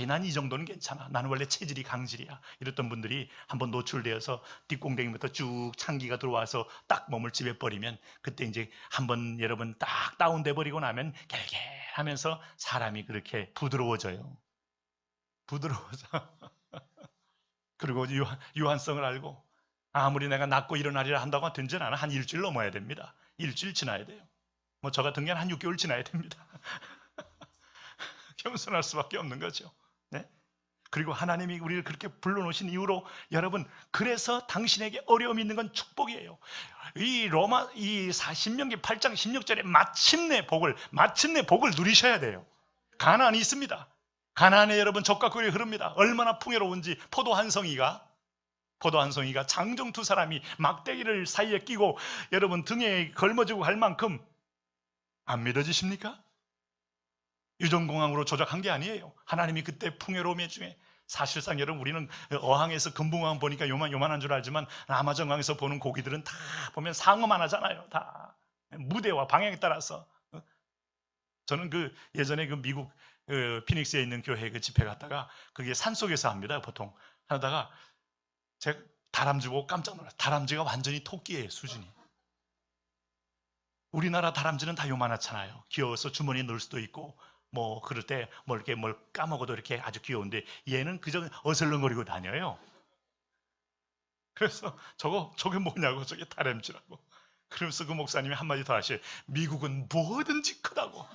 S1: 난 이 정도는 괜찮아, 나는 원래 체질이 강질이야, 이랬던 분들이 한번 노출되어서 뒷공댕이부터 쭉 찬기가 들어와서 딱 몸을 집어버리면 그때 이제 한번 여러분 딱 다운돼 버리고 나면 갤갤하면서 사람이 그렇게 부드러워져요. 부드러워져. 그리고 유한성을 알고 아무리 내가 낫고 일어나리라 한다고 되진 않아. 한 일주일 넘어야 됩니다. 일주일 지나야 돼요. 뭐 저 같은 경우는 한 6개월 지나야 됩니다. 겸손할 수밖에 없는 거죠. 네? 그리고 하나님이 우리를 그렇게 불러놓으신 이후로 여러분, 그래서 당신에게 어려움이 있는 건 축복이에요. 이 신명기 8장 16절에 마침내 복을 누리셔야 돼요. 가나안이 있습니다. 가나안에 여러분 젖과 꿀이 흐릅니다. 얼마나 풍요로운지. 포도 한 송이가 장정 두 사람이 막대기를 사이에 끼고 여러분 등에 걸머지고 갈 만큼, 안 믿어지십니까? 유전공항으로 조작한 게 아니에요. 하나님이 그때 풍요로움의 중에, 사실상 여러분 우리는 어항에서 금붕어항 보니까 요만한 줄 알지만 아마존강에서 보는 고기들은 다 보면 상어만 하잖아요. 다 무대와 방향에 따라서. 저는 예전에 미국 피닉스에 있는 교회 집회 갔다가, 그게 산속에서 합니다. 보통 하다가 제가 다람쥐 보고 깜짝 놀랐어요. 다람쥐가 완전히 토끼예요, 수준이. 우리나라 다람쥐는 다 요만하잖아요. 귀여워서 주머니에 넣을 수도 있고 뭐 그럴 때 이렇게 뭘 까먹어도 이렇게 아주 귀여운데, 얘는 그저 어슬렁거리고 다녀요. 그래서 저게 뭐냐고, 저게 다람쥐라고. 그러면서 그 목사님이 한마디 더 하셔요. 미국은 뭐든지 크다고.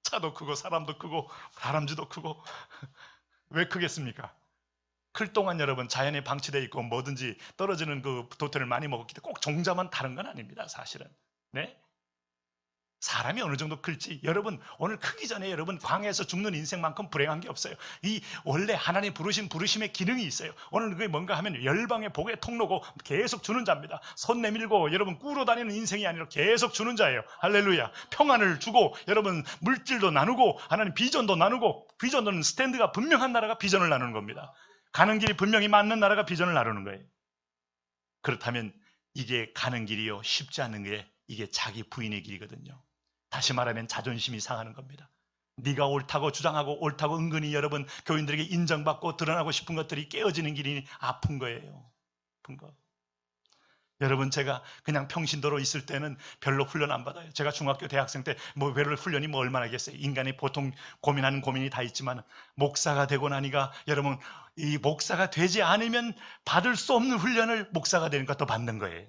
S1: 차도 크고 사람도 크고 다람쥐도 크고. 왜 크겠습니까? 클 동안 여러분 자연에 방치되어 있고 뭐든지 떨어지는 그 도토리를 많이 먹었기 때문에 꼭 종자만 다른 건 아닙니다, 사실은. 네? 사람이 어느 정도 클지, 여러분 오늘 크기 전에 여러분 광야에서 죽는 인생만큼 불행한 게 없어요. 원래 하나님 부르심의 기능이 있어요. 오늘 그게 뭔가 하면 열방의 복의 통로고 계속 주는 자입니다. 손 내밀고 여러분 꾸러 다니는 인생이 아니라 계속 주는 자예요. 할렐루야. 평안을 주고 여러분 물질도 나누고 하나님 비전도 나누고, 비전은 스탠드가 분명한 나라가 비전을 나누는 겁니다. 가는 길이 분명히 맞는 나라가 비전을 나누는 거예요. 그렇다면 이게 가는 길이요 쉽지 않은 게 이게 자기 부인의 길이거든요. 다시 말하면 자존심이 상하는 겁니다. 네가 옳다고 주장하고 옳다고 은근히 여러분 교인들에게 인정받고 드러나고 싶은 것들이 깨어지는 길이 아픈 거예요. 아픈 거. 여러분 제가 그냥 평신도로 있을 때는 별로 훈련 안 받아요. 제가 중학교 대학생 때 별로 훈련이 얼마나 겠어요. 인간이 보통 고민하는 고민이 다 있지만 목사가 되고 나니까 여러분, 이 목사가 되지 않으면 받을 수 없는 훈련을 목사가 되는 것도 받는 거예요.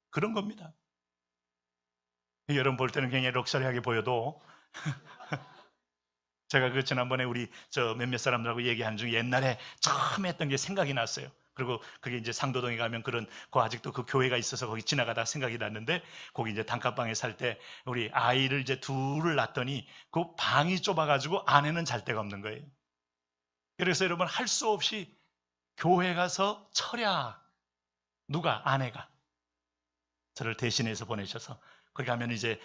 S1: 그런 겁니다. 여러분 볼 때는 굉장히 럭셔리하게 보여도 제가 지난번에 우리 몇몇 사람들하고 얘기하는 중에 옛날에 처음 했던 게 생각이 났어요. 그리고 그게 이제 상도동에 가면 아직도 그 교회가 있어서 거기 지나가다 생각이 났는데, 거기 이제 단칸방에 살 때 우리 아이를 이제 둘을 낳았더니 그 방이 좁아가지고 아내는 잘 데가 없는 거예요. 그래서 여러분 할 수 없이 교회 가서 아내가 저를 대신해서 보내셔서 거기 가면 이제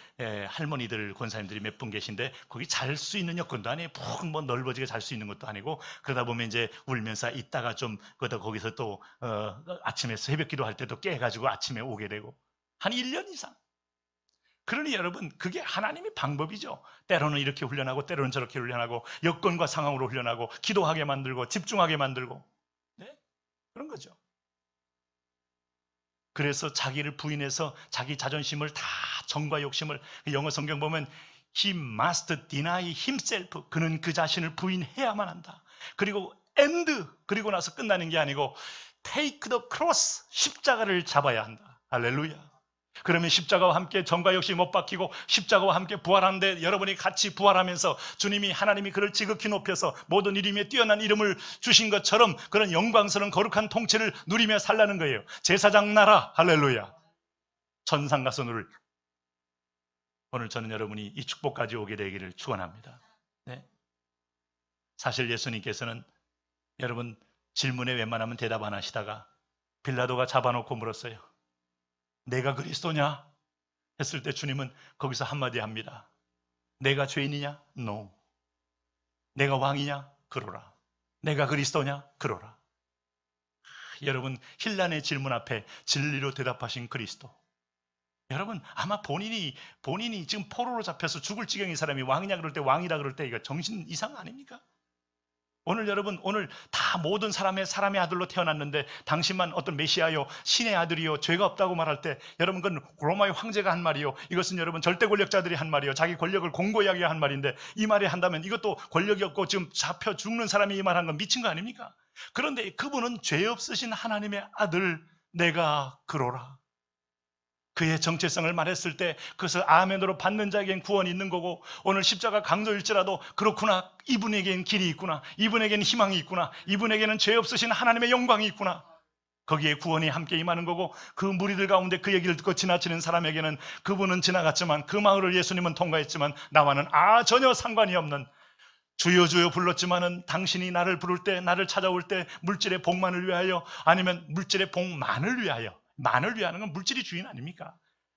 S1: 할머니들 권사님들이 몇 분 계신데 거기 잘 수 있는 여건도 아니에요. 푹 넓어지게 잘 수 있는 것도 아니고, 그러다 보면 이제 울면서 있다가 좀 거기서 또 아침에 새벽 기도할 때도 깨가지고 아침에 오게 되고 한 1년 이상. 그러니 여러분 그게 하나님의 방법이죠. 때로는 이렇게 훈련하고 때로는 저렇게 훈련하고 여건과 상황으로 훈련하고 기도하게 만들고 집중하게 만들고, 네? 그런 거죠. 그래서 자기를 부인해서 자기 자존심을 다, 정과 욕심을, 영어 성경 보면 He must deny himself. 그는 그 자신을 부인해야만 한다. 그리고 그리고 나서 끝나는 게 아니고 take the cross, 십자가를 잡아야 한다. 할렐루야. 그러면 십자가와 함께 정과 욕심이 못 박히고 십자가와 함께 부활하는데 여러분이 같이 부활하면서 하나님이 그를 지극히 높여서 모든 이름에 뛰어난 이름을 주신 것처럼 그런 영광스러운 거룩한 통치를 누리며 살라는 거예요. 제사장 나라, 할렐루야. 천상 가서 누를. 오늘 저는 여러분이 이 축복까지 오게 되기를 축원합니다. 사실 예수님께서는 여러분 질문에 웬만하면 대답 안 하시다가 빌라도가 잡아놓고 물었어요. 내가 그리스도냐? 했을 때 주님은 거기서 한마디 합니다. 내가 죄인이냐? No. 내가 왕이냐? 그러라. 내가 그리스도냐? 그러라. 여러분 힐난의 질문 앞에 진리로 대답하신 그리스도. 여러분 아마 본인이 지금 포로로 잡혀서 죽을 지경인 사람이 왕이냐 그럴 때 왕이라 그럴 때 이거 정신 이상 아닙니까? 오늘 여러분 오늘 다 모든 사람의 아들로 태어났는데 당신만 어떤 메시아요 신의 아들이요 죄가 없다고 말할 때 여러분 그건 로마의 황제가 한 말이요 이것은 여러분 절대 권력자들이 한 말이요 자기 권력을 공고히 하게 한 말인데 이 말을 한다면 이것도 권력이 없고 지금 잡혀 죽는 사람이 이 말한 건 미친 거 아닙니까? 그런데 그분은 죄 없으신 하나님의 아들 내가 그러라. 그의 정체성을 말했을 때 그것을 아멘으로 받는 자에겐 구원이 있는 거고 오늘 십자가 강도일지라도 그렇구나 이분에겐 길이 있구나 이분에겐 희망이 있구나 이분에게는 죄 없으신 하나님의 영광이 있구나 거기에 구원이 함께 임하는 거고 그 무리들 가운데 그 얘기를 듣고 지나치는 사람에게는 그분은 지나갔지만 그 마을을 예수님은 통과했지만 나와는 전혀 상관이 없는 주여 주여 불렀지만은 당신이 나를 부를 때 나를 찾아올 때 물질의 복만을 위하여 아니면 물질의 복만을 위하여 만을 위하는 건 물질이 주인 아닙니까?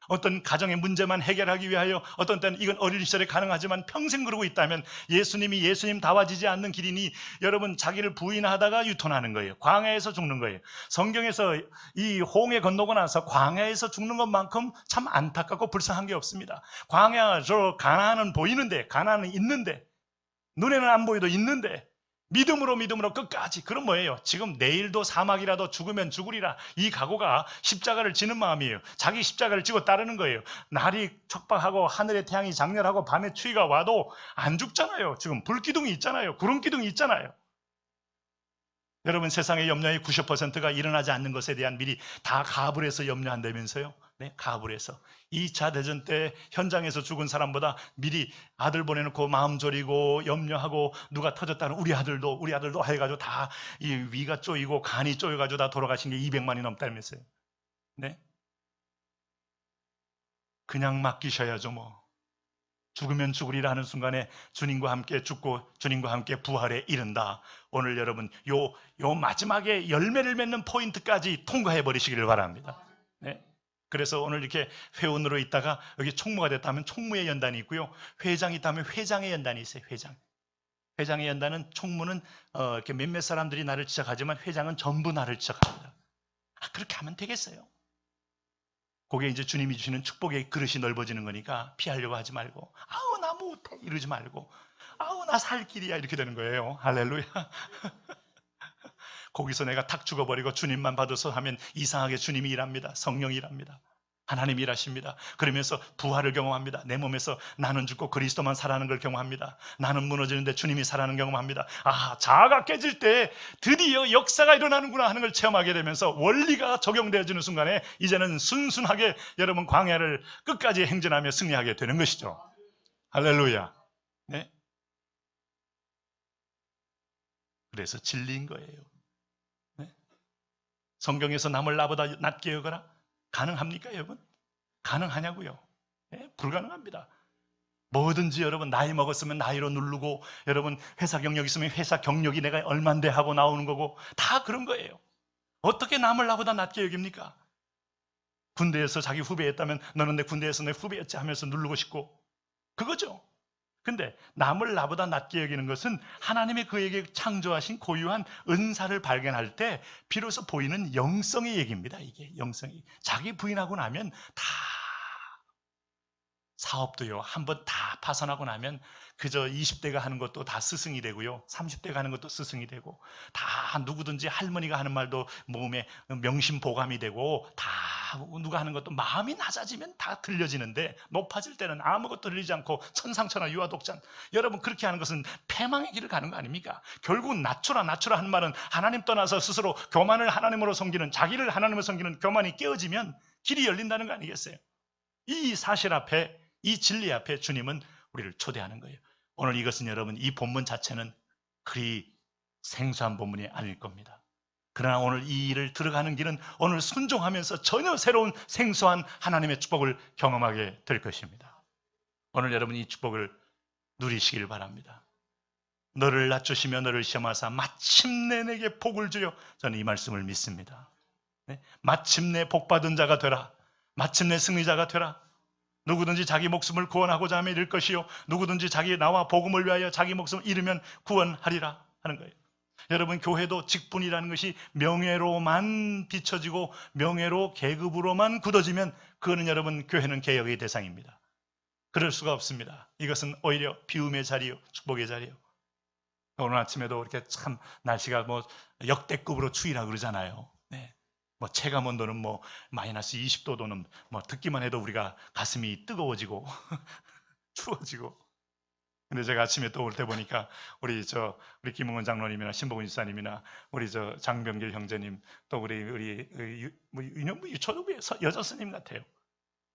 S1: 어떤 가정의 문제만 해결하기 위하여 어떤 때는 이건 어린 시절에 가능하지만 평생 그러고 있다면 예수님이 예수님다워지지 않는 길이니 여러분 자기를 부인하다가 유턴하는 거예요. 광야에서 죽는 거예요. 성경에서 이 홍해 건너고 나서 광야에서 죽는 것만큼 참 안타깝고 불쌍한 게 없습니다. 광야 저 가나안은 보이는데 가나안은 있는데 눈에는 안 보여도 있는데 믿음으로 끝까지. 그럼 뭐예요? 지금 내일도 사막이라도 죽으면 죽으리라. 이 각오가 십자가를 지는 마음이에요. 자기 십자가를 지고 따르는 거예요. 날이 척박하고 하늘의 태양이 장렬하고 밤에 추위가 와도 안 죽잖아요. 지금 불기둥이 있잖아요. 구름기둥이 있잖아요. 여러분 세상의 염려의 90%가 일어나지 않는 것에 대한 미리 다 가압을 해서 염려한다면서요? 네, 가압을 해서. 2차 대전 때 현장에서 죽은 사람보다 미리 아들 보내놓고 마음 졸이고 염려하고 누가 터졌다는 우리 아들도 해가지고 다 이 위가 쪼이고 간이 쪼여가지고 다 돌아가신 게 200만이 넘다면서요. 네? 그냥 맡기셔야죠 뭐. 죽으면 죽으리라 하는 순간에 주님과 함께 죽고 주님과 함께 부활에 이른다. 오늘 여러분 요 마지막에 열매를 맺는 포인트까지 통과해 버리시기를 바랍니다. 네. 그래서 오늘 이렇게 회원으로 있다가 여기 총무가 됐다면 총무의 연단이 있고요. 회장이 있다면 회장의 연단이 있어요. 회장의 연단은 총무는 이렇게 몇몇 사람들이 나를 지적하지만 회장은 전부 나를 지적합니다. 그렇게 하면 되겠어요. 그게 이제 주님이 주시는 축복의 그릇이 넓어지는 거니까 피하려고 하지 말고 아우 나 못해 이러지 말고 아우 나 살 길이야 이렇게 되는 거예요. 할렐루야. 거기서 내가 탁 죽어버리고 주님만 받아서 하면 이상하게 주님이 일합니다. 성령이 일합니다. 하나님이 일하십니다. 그러면서 부활을 경험합니다. 내 몸에서 나는 죽고 그리스도만 살아나는 걸 경험합니다. 나는 무너지는데 주님이 살아나는 경험합니다. 자아가 깨질 때 드디어 역사가 일어나는구나 하는 걸 체험하게 되면서 원리가 적용되어지는 순간에 이제는 순순하게 여러분 광야를 끝까지 행진하며 승리하게 되는 것이죠. 할렐루야. 네. 그래서 진리인 거예요. 네. 성경에서 남을 나보다 낮게 여거라. 가능합니까 여러분? 가능하냐고요? 네? 불가능합니다. 뭐든지 여러분 나이 먹었으면 나이로 누르고 여러분 회사 경력 있으면 회사 경력이 내가 얼만데 하고 나오는 거고 다 그런 거예요. 어떻게 남을 나보다 낮게 여깁니까? 군대에서 자기 후배였다면 너는 내 군대에서 내 후배였지 하면서 누르고 싶고 그거죠. 근데 남을 나보다 낮게 여기는 것은 하나님이 그에게 창조하신 고유한 은사를 발견할 때 비로소 보이는 영성의 얘기입니다. 이게 영성이. 자기 부인하고 나면 다 사업도요. 한번 다 파산하고 나면 그저 20대가 하는 것도 다 스승이 되고요. 30대가 하는 것도 스승이 되고 다 누구든지 할머니가 하는 말도 몸에 명심보감이 되고 다 누가 하는 것도 마음이 낮아지면 다 들려지는데 높아질 때는 아무것도 들리지 않고 천상천하 유아독장. 여러분 그렇게 하는 것은 패망의 길을 가는 거 아닙니까? 결국은 낮추라 하는 말은 하나님 떠나서 스스로 교만을 하나님으로 섬기는 자기를 하나님으로 섬기는 교만이 깨어지면 길이 열린다는 거 아니겠어요? 이 사실 앞에 이 진리 앞에 주님은 우리를 초대하는 거예요. 오늘 이것은 여러분 이 본문 자체는 그리 생소한 본문이 아닐 겁니다. 그러나 오늘 이 일을 들어가는 길은 오늘 순종하면서 전혀 새로운 생소한 하나님의 축복을 경험하게 될 것입니다. 오늘 여러분 이 축복을 누리시길 바랍니다. 너를 낮추시며 너를 시험하사 마침내 내게 복을 주여. 저는 이 말씀을 믿습니다. 네? 마침내 복받은 자가 되라. 마침내 승리자가 되라. 누구든지 자기 목숨을 구원하고자 하면 잃을 것이요 누구든지 자기 나와 복음을 위하여 자기 목숨을 잃으면 구원하리라 하는 거예요. 여러분, 교회도 직분이라는 것이 명예로만 비춰지고 명예로 계급으로만 굳어지면 그거는 여러분, 교회는 개혁의 대상입니다. 그럴 수가 없습니다. 이것은 오히려 비움의 자리요 축복의 자리요. 오늘 아침에도 이렇게 참 날씨가 뭐 역대급으로 추위라 그러잖아요. 네. 뭐 체감 온도는 뭐 마이너스 20도도는 뭐 듣기만 해도 우리가 가슴이 뜨거워지고 추워지고. 근데 제가 아침에 또 올 때 보니까 우리 김웅원 장로님이나 신복은 집사님이나 우리 장병길 형제님 또 우리 초등부의 여자 스님 같아요.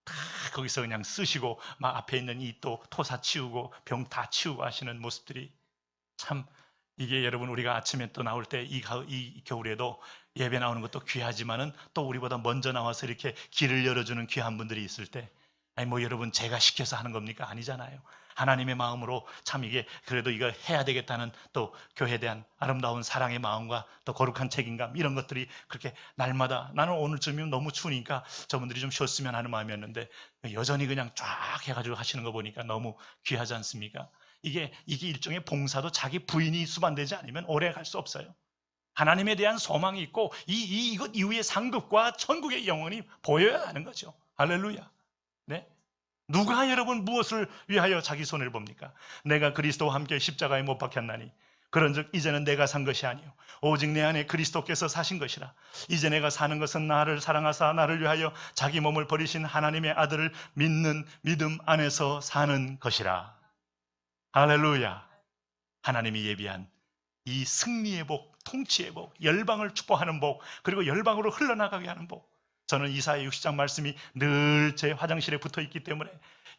S1: 다 거기서 그냥 쓰시고 막 앞에 있는 이 또 토사 치우고 병 다 치우고 하시는 모습들이 참, 이게 여러분, 우리가 아침에 또 나올 때 이 겨울에도 예배 나오는 것도 귀하지만은 또 우리보다 먼저 나와서 이렇게 길을 열어주는 귀한 분들이 있을 때, 아니 뭐 여러분 제가 시켜서 하는 겁니까? 아니잖아요. 하나님의 마음으로 참 이게 그래도 이거 해야 되겠다는 또 교회에 대한 아름다운 사랑의 마음과 또 거룩한 책임감, 이런 것들이 그렇게 날마다, 나는 오늘쯤이면 너무 추우니까 저분들이 좀 쉬었으면 하는 마음이었는데 여전히 그냥 쫙 해가지고 하시는 거 보니까 너무 귀하지 않습니까? 이게 일종의 봉사도 자기 부인이 수반되지 않으면 오래 갈 수 없어요. 하나님에 대한 소망이 있고 이것 이후의 상급과 천국의 영혼이 보여야 하는 거죠. 할렐루야. 네? 누가 여러분 무엇을 위하여 자기 손을 봅니까? 내가 그리스도와 함께 십자가에 못 박혔나니 그런즉 이제는 내가 산 것이 아니요 오직 내 안에 그리스도께서 사신 것이라. 이제 내가 사는 것은 나를 사랑하사 나를 위하여 자기 몸을 버리신 하나님의 아들을 믿는 믿음 안에서 사는 것이라. 할렐루야. 하나님이 예비한 이 승리의 복, 통치의 복, 열방을 축복하는 복, 그리고 열방으로 흘러나가게 하는 복. 저는 이사야 60장 말씀이 늘 제 화장실에 붙어 있기 때문에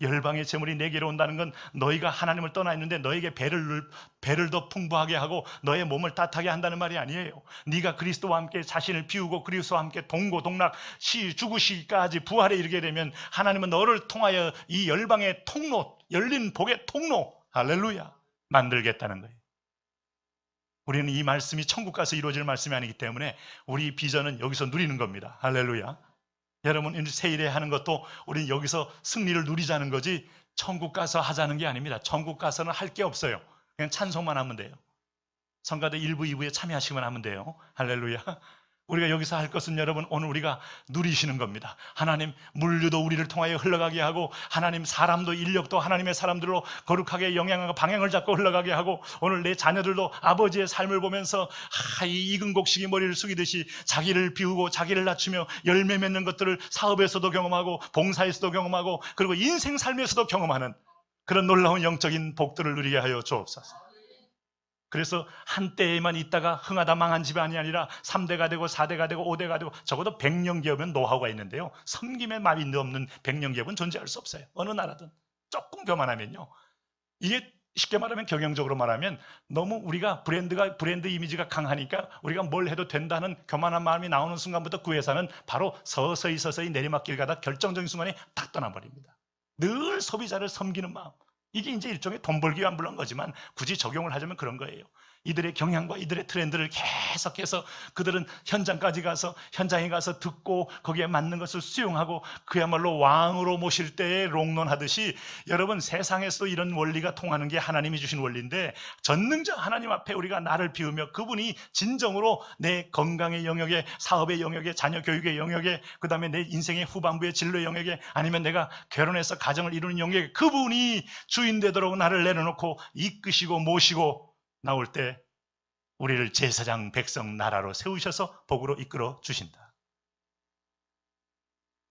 S1: 열방의 재물이 내게로 온다는 건 너희가 하나님을 떠나 있는데 너에게 배를 더 풍부하게 하고 너의 몸을 따뜻하게 한다는 말이 아니에요. 네가 그리스도와 함께 자신을 비우고 그리스도와 함께 동고동락 죽으시기까지 부활에 이르게 되면 하나님은 너를 통하여 이 열방의 통로, 열린 복의 통로, 할렐루야, 만들겠다는 거예요. 우리는 이 말씀이 천국 가서 이루어질 말씀이 아니기 때문에 우리 비전은 여기서 누리는 겁니다. 할렐루야. 여러분, 세일에 하는 것도 우리는 여기서 승리를 누리자는 거지 천국 가서 하자는 게 아닙니다. 천국 가서는 할 게 없어요. 그냥 찬송만 하면 돼요. 성가대 1부, 2부에 참여하시면 하면 돼요. 할렐루야. 우리가 여기서 할 것은 여러분, 오늘 우리가 누리시는 겁니다. 하나님 물류도 우리를 통하여 흘러가게 하고 하나님 사람도 인력도 하나님의 사람들로 거룩하게 영향하고 방향을 잡고 흘러가게 하고 오늘 내 자녀들도 아버지의 삶을 보면서 이 익은 곡식이 머리를 숙이듯이 자기를 비우고 자기를 낮추며 열매 맺는 것들을 사업에서도 경험하고 봉사에서도 경험하고 그리고 인생 삶에서도 경험하는 그런 놀라운 영적인 복들을 누리게 하여 주옵소서. 그래서 한때에만 있다가 흥하다 망한 집안이 아니라 3대가 되고 4대가 되고 5대가 되고 적어도 100년 기업은 노하우가 있는데요, 섬김의 마음이 없는 100년 기업은 존재할 수 없어요. 어느 나라든 조금 교만하면요, 이게 쉽게 말하면, 경영적으로 말하면 너무 우리가 브랜드 이미지가 강하니까 우리가 뭘 해도 된다는 교만한 마음이 나오는 순간부터 그 회사는 바로 서서히 내리막길 가다 결정적인 순간에 딱 떠나버립니다. 늘 소비자를 섬기는 마음, 이게 이제 일종의 돈 벌기 위한 물론 거지만 굳이 적용을 하자면 그런 거예요. 이들의 경향과 이들의 트렌드를 계속해서 그들은 현장까지 가서 현장에 가서 듣고 거기에 맞는 것을 수용하고 그야말로 왕으로 모실 때에 롱론하듯이, 여러분 세상에서도 이런 원리가 통하는 게 하나님이 주신 원리인데, 전능자 하나님 앞에 우리가 나를 비우며 그분이 진정으로 내 건강의 영역에, 사업의 영역에, 자녀 교육의 영역에, 그 다음에 내 인생의 후반부의 진로의 영역에, 아니면 내가 결혼해서 가정을 이루는 영역에 그분이 주인 되도록 나를 내려놓고 이끄시고 모시고 나올 때 우리를 제사장 백성 나라로 세우셔서 복으로 이끌어 주신다.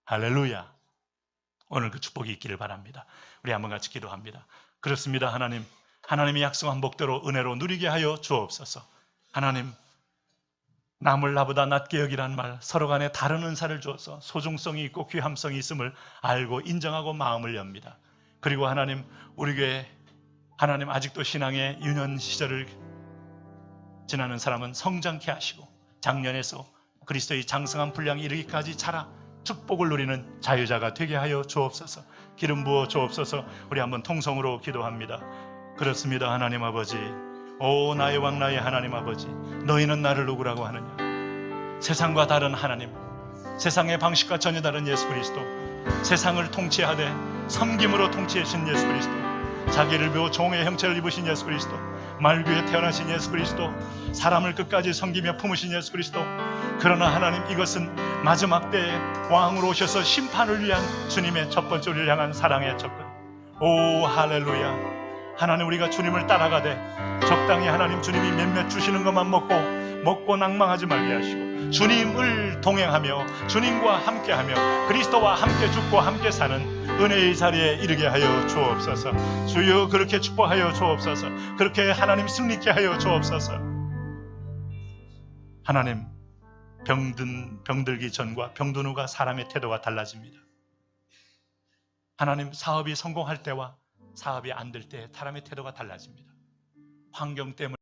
S1: 할렐루야. 오늘 그 축복이 있기를 바랍니다. 우리 한번 같이 기도합니다. 그렇습니다. 하나님, 하나님이 약속한 복대로 은혜로 누리게 하여 주옵소서. 하나님, 남을 나보다 낮게 여기란 말, 서로 간에 다른 은사를 주어서 소중성이 있고 귀함성이 있음을 알고 인정하고 마음을 엽니다. 그리고 하나님, 우리 교회 하나님 아직도 신앙의 유년 시절을 지나는 사람은 성장케 하시고 작년에서 그리스도의 장성한 분량이 이르기까지 자라 축복을 누리는 자유자가 되게 하여 주옵소서. 기름 부어 주옵소서. 우리 한번 통성으로 기도합니다. 그렇습니다. 하나님 아버지, 오 나의 왕 나의 하나님 아버지, 너희는 나를 누구라고 하느냐? 세상과 다른 하나님, 세상의 방식과 전혀 다른 예수 그리스도, 세상을 통치하되 섬김으로 통치하신 예수 그리스도, 자기를 비워 종의 형체를 입으신 예수 그리스도, 말귀에 태어나신 예수 그리스도, 사람을 끝까지 섬기며 품으신 예수 그리스도. 그러나 하나님, 이것은 마지막 때에 왕으로 오셔서 심판을 위한 주님의 첫 번째 우리를 향한 사랑의 접근. 오 할렐루야. 하나님, 우리가 주님을 따라가되 적당히 하나님 주님이 몇몇 주시는 것만 먹고 낭망하지 말게 하시고, 주님을 동행하며 주님과 함께하며 그리스도와 함께 죽고 함께 사는 은혜의 자리에 이르게 하여 주옵소서. 주여, 그렇게 축복하여 주옵소서. 그렇게 하나님 승리케 하여 주옵소서. 하나님, 병들기 전과 병든 후가 사람의 태도가 달라집니다. 하나님, 사업이 성공할 때와 사업이 안 될 때 사람의 태도가 달라집니다. 환경 때문에